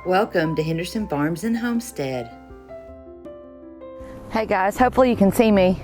Welcome to Henderson Farms and Homestead. Hey guys, hopefully you can see me.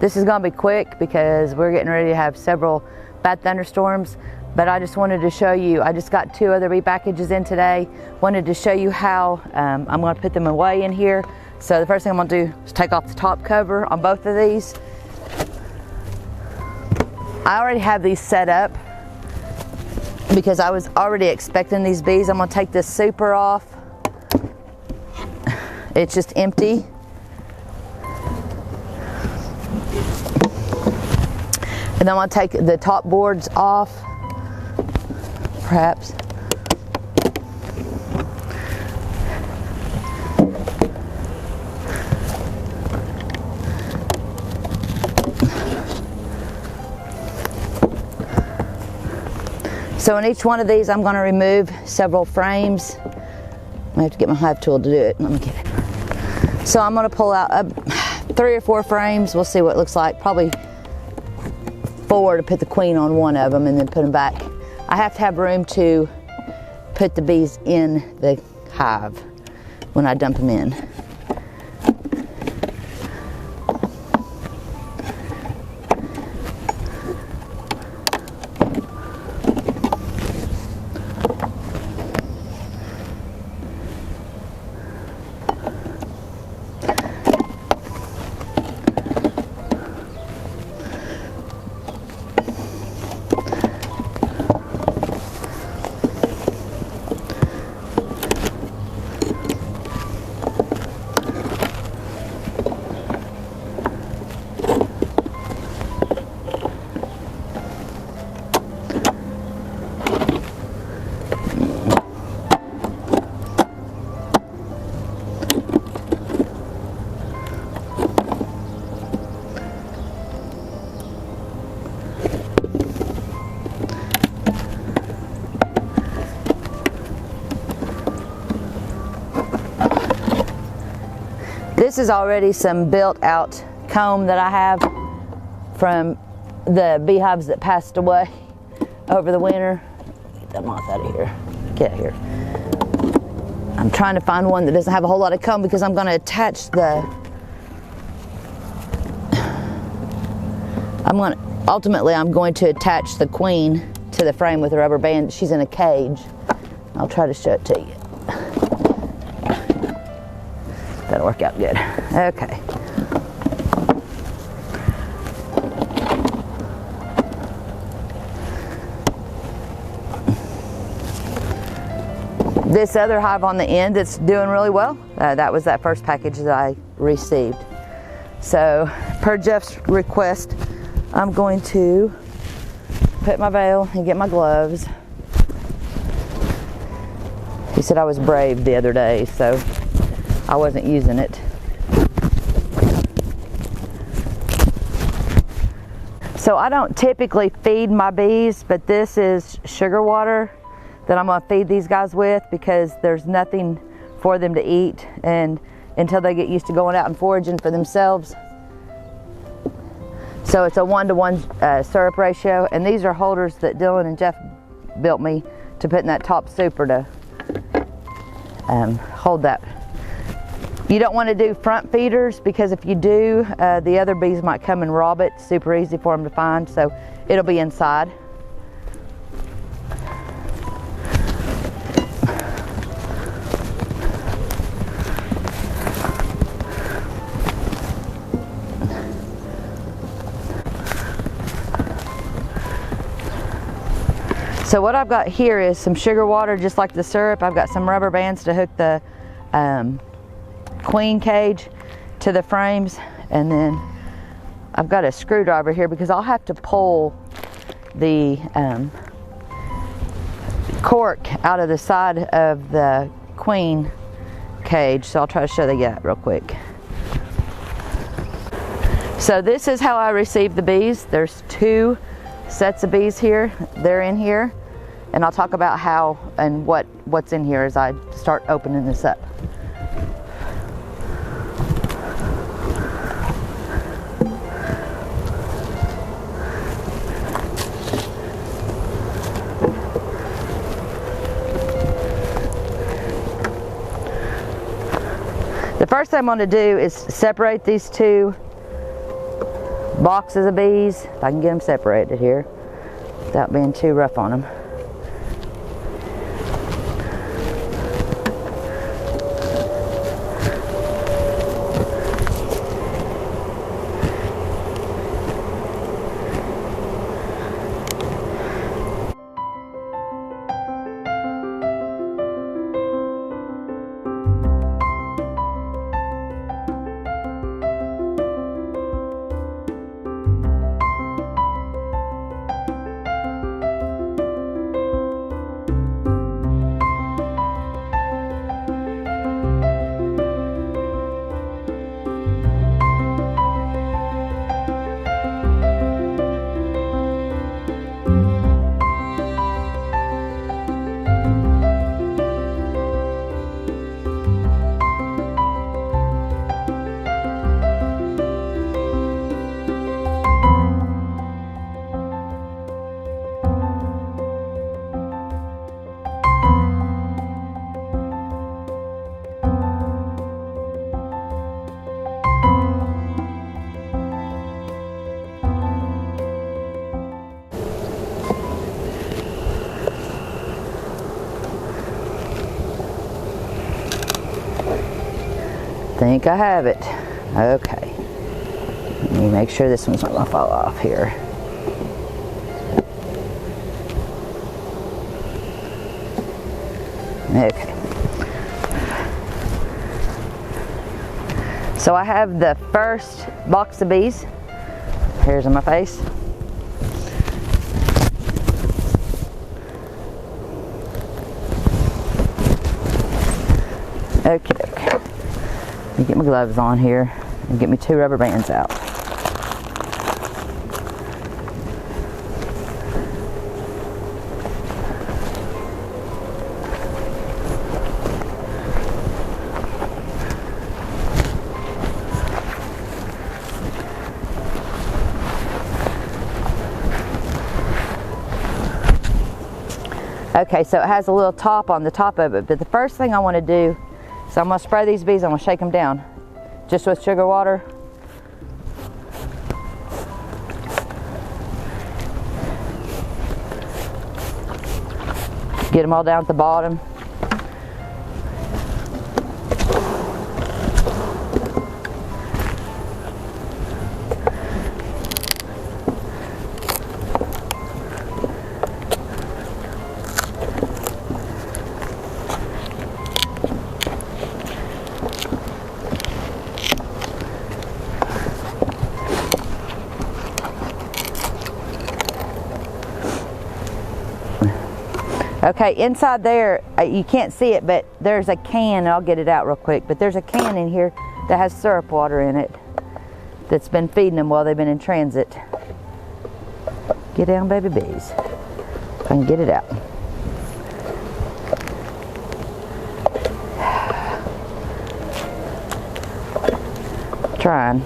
This is gonna be quick because we're getting ready to have several bad thunderstorms, but I just wanted to show you, I just got 2 other bee packages in today. Wanted to show you how I'm gonna put them away in here. So the first thing I'm gonna do is take off the top cover on both of these. I already have these set up because I was already expecting these bees. I'm gonna take this super off. It's just empty. And then I'm gonna take the top boards off, perhaps. So in each one of these, I'm going to remove several frames. I have to get my hive tool to do it. Let me get it. So I'm going to pull out 3 or 4 frames. We'll see what it looks like. Probably 4 to put the queen on one of them and then put them back. I have to have room to put the bees in the hive when I dump them in. This is already some built out comb that I have from the beehives that passed away over the winter. Get that moth out of here. Get out of here. I'm trying to find one that doesn't have a whole lot of comb because I'm going to attach ultimately I'm going to attach the queen to the frame with a rubber band. She's in a cage. I'll try to show it to you. That'll work out good. Okay. This other hive on the end that's doing really well, that was that first package that I received. So, per Jeff's request, I'm going to put my veil and get my gloves. He said I was brave the other day, so I wasn't using it. So I don't typically feed my bees, but this is sugar water that I'm gonna feed these guys with because there's nothing for them to eat and until they get used to going out and foraging for themselves. So it's a 1-to-1 syrup ratio, and these are holders that Dylan and Jeff built me to put in that top super to hold that. You don't want to do front feeders because if you do, the other bees might come and rob it. Super easy for them to find, so it'll be inside. So what I've got here is some sugar water, just like the syrup. I've got some rubber bands to hook the queen cage to the frames, and then I've got a screwdriver here because I'll have to pull the cork out of the side of the queen cage, so I'll try to show you that real quick. So this is how I receive the bees. There's 2 sets of bees here. They're in here, and I'll talk about how and what's in here as I start opening this up. The first thing I'm going to do is separate these two boxes of bees, if I can get them separated here without being too rough on them. Think I have it. Okay. Let me make sure this one's not going to fall off here. Okay. So I have the first box of bees. Here's on my face. Okay. Let me get my gloves on here and get me 2 rubber bands out. Okay, so it has a little top on the top of it, but the first thing I want to do, so I'm going to spray these bees, I'm going to shake them down just with sugar water. Get them all down at the bottom. Okay, inside there, you can't see it, but there's a can, and I'll get it out real quick, but there's a can in here that has syrup water in it that's been feeding them while they've been in transit. Get down, baby bees. If I can get it out. Trying.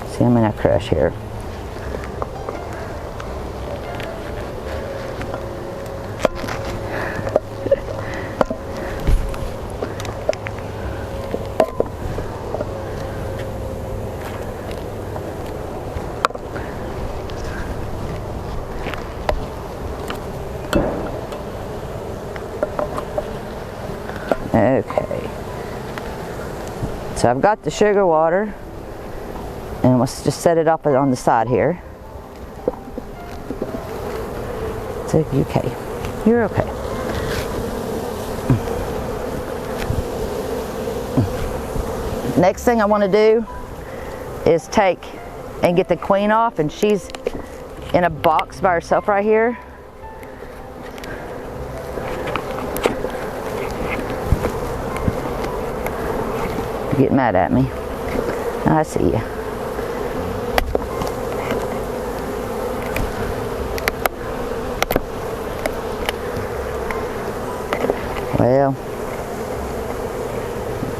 See, I'm in a crush here. Okay, so I've got the sugar water, and let's just set it up on the side here. It's okay. You're okay. Next thing I want to do is take and get the queen off, and she's in a box by herself right here. Get mad at me. I see you. Well,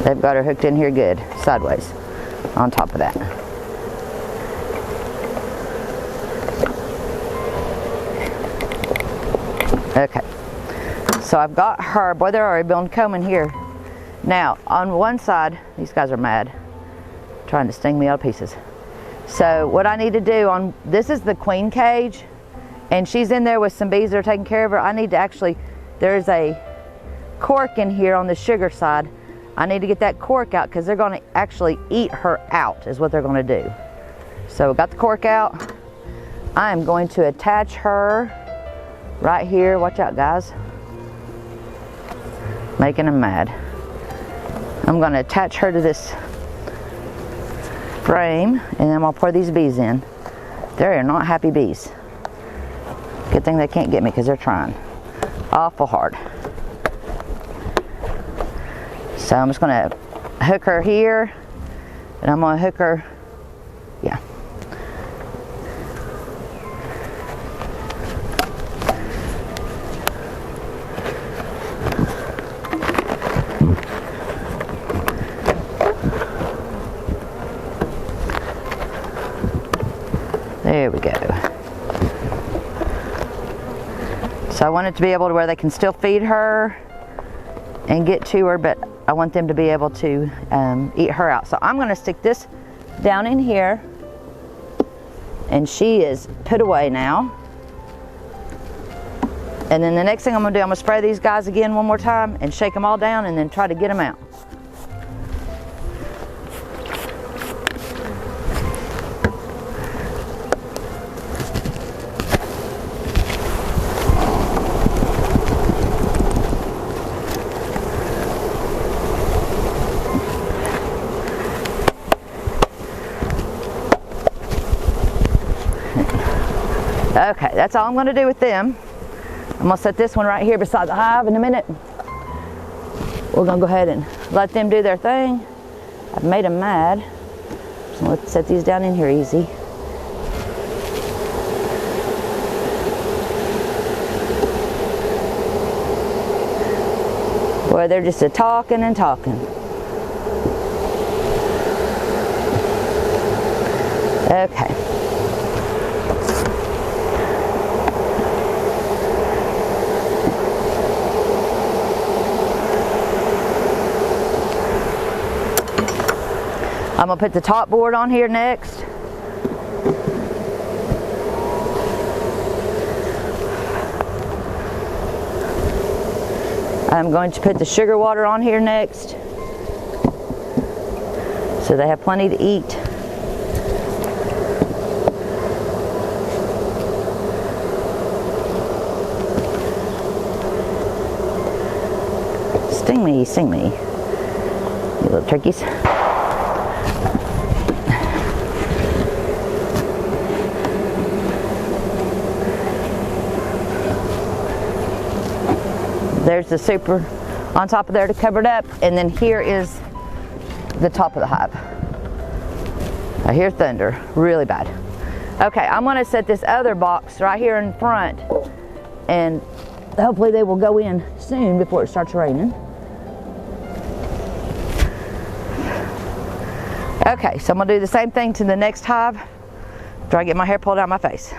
they've got her hooked in here good, sideways, on top of that. Okay, So I've got her. Boy, they're already building comb in here. Now, on one side, these guys are mad, trying to sting me out of pieces. So what I need to do on, this is the queen cage, and she's in there with some bees that are taking care of her. I need to actually, there's a cork in here on the sugar side. I need to get that cork out because they're going to actually eat her out is what they're going to do. So got the cork out. I am going to attach her right here. Watch out, guys. Making them mad. I'm going to attach her to this frame, and then I'm going to pour these bees in. They are not happy bees. Good thing they can't get me because they're trying awful hard. So I'm just going to hook her here, and I'm going to hook her, yeah. There we go. So I want it to be able to where they can still feed her and get to her, but I want them to be able to eat her out. So I'm going to stick this down in here, and she is put away now. And then the next thing I'm going to do, I'm going to spray these guys again one more time and shake them all down and then try to get them out. Okay, that's all I'm going to do with them. I'm going to set this one right here beside the hive in a minute. We're going to go ahead and let them do their thing. I've made them mad. So let's set these down in here easy. Boy, they're just a-talking and talking. Okay. I'm going to put the top board on here next. I'm going to put the sugar water on here next, so they have plenty to eat. Sting me, you little turkeys. There's the super on top of there to cover it up, and then here is the top of the hive. I hear thunder really bad. Okay, I'm going to set this other box right here in front, and hopefully they will go in soon before it starts raining. Okay, so I'm going to do the same thing to the next hive after I get my hair pulled out of my face.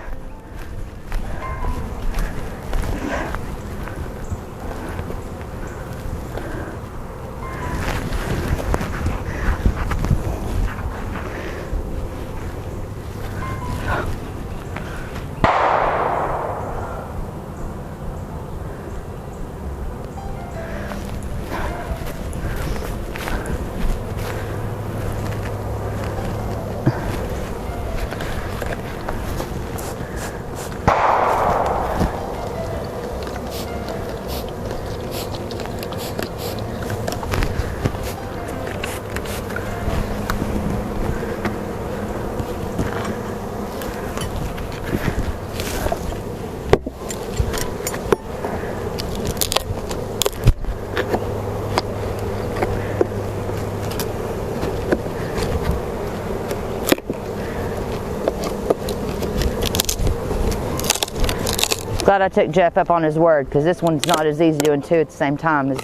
Glad I took Jeff up on his word, because this one's not as easy doing two at the same time as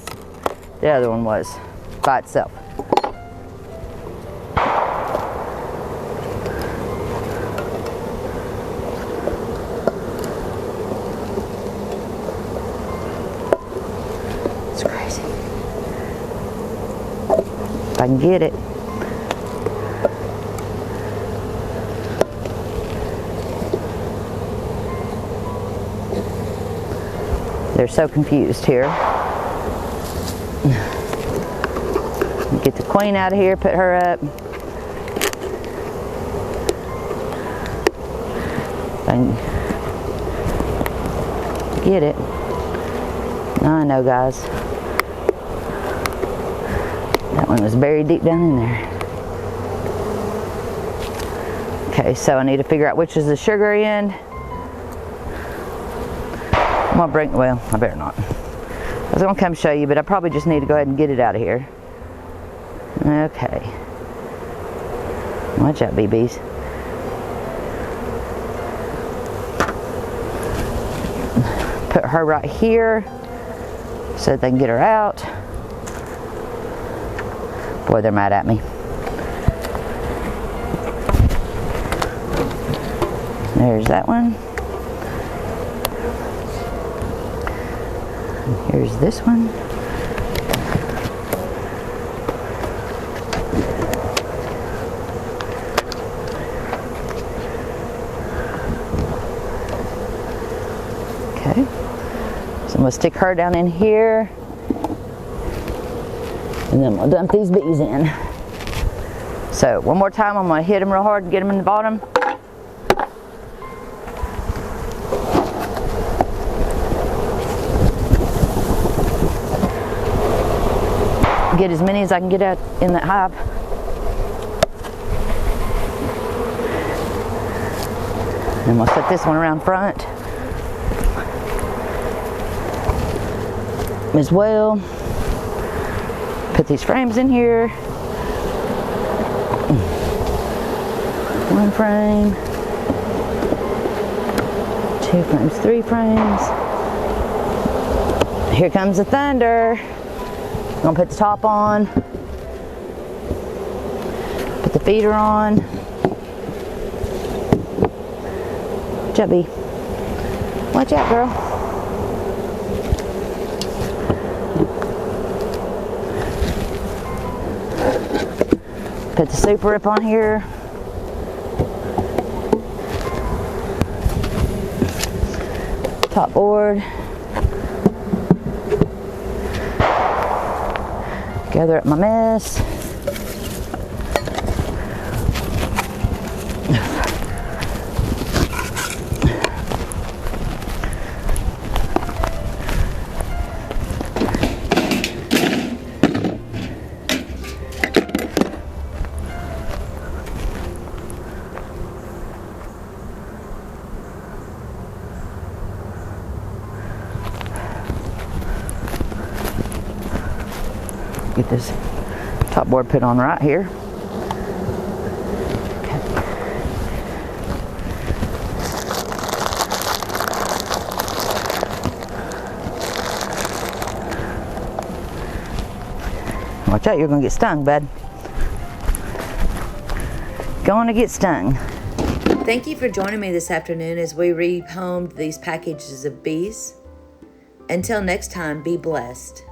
the other one was by itself. I can get it. They're so confused here. Get the queen out of here, put her up. If I can get it. I know, guys. That one was buried deep down in there. Okay, so I need to figure out which is the sugar end. I'm gonna bring, well, I better not. I was gonna come show you, but I probably just need to go ahead and get it out of here. Okay. Watch out, BBs. Put her right here so that they can get her out. Boy, they're mad at me. There's that one. And here's this one. Okay. So I'm going to stick her down in here. And then we'll dump these bees in. So one more time, I'm going to hit them real hard and get them in the bottom. Get as many as I can get out in that hive. And we'll set this one around front as well. Put these frames in here. One frame, 2 frames, 3 frames. Here comes the thunder. I'm gonna put the top on. Put the feeder on. Chubby. Watch out, girl. Put the super up on here. Top board. Gather up my mess. Get this top board put on right here. Okay. Watch out, you're gonna get stung, bud. Going to get stung. Thank you for joining me this afternoon as we rehomed these packages of bees. Until next time, be blessed.